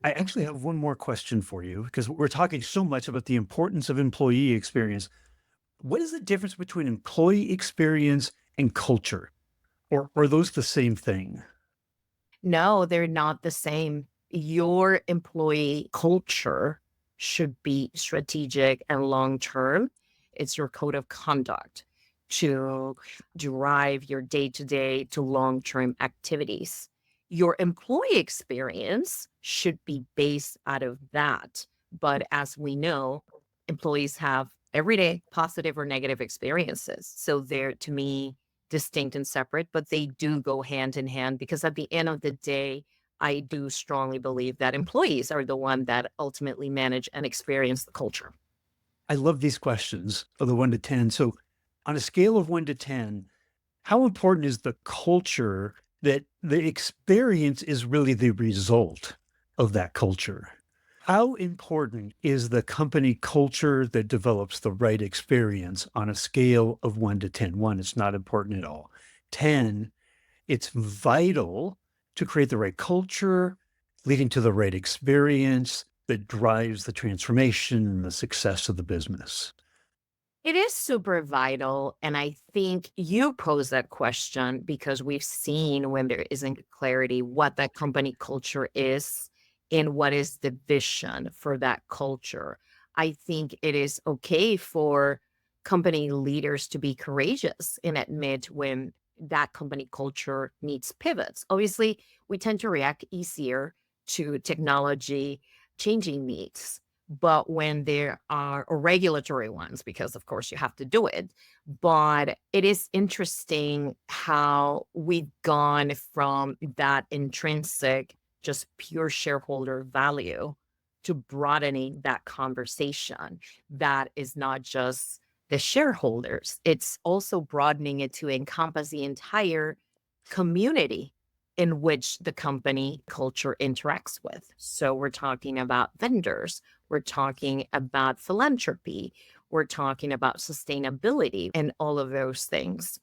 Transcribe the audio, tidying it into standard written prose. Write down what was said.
I actually have one more question for you because we're talking so much about the importance of employee experience. What is the difference between employee experience and culture? Or are those the same thing? No, they're not the same. Your employee culture should be strategic and long term. It's your code of conduct to drive your day to day to long term activities. Your employee experience should be based out of that. But as we know, employees have everyday positive or negative experiences. So they're, to me, distinct and separate, but they do go hand in hand because at the end of the day, I do strongly believe that employees are the one that ultimately manage and experience the culture. I love these questions of the 1 to 10. So, on a scale of 1 to 10, how important is the culture that the experience is really the result of that culture? How important is the company culture that develops the right experience on a scale of 1 to 10? 1, it's not important at all. 10, it's vital to create the right culture, leading to the right experience that drives the transformation and the success of the business. It is super vital. And I think you pose that question because we've seen when there isn't clarity what that company culture is and what is the vision for that culture. I think it is okay for company leaders to be courageous and admit when that company culture needs pivots. Obviously, we tend to react easier to technology changing needs, but when there are or regulatory ones, because of course you have to do it. But it is interesting how we've gone from that intrinsic, just pure shareholder value to broadening that conversation. That is not just the shareholders, it's also broadening it to encompass the entire community in which the company culture interacts with. So we're talking about vendors, we're talking about philanthropy. We're talking about sustainability and all of those things.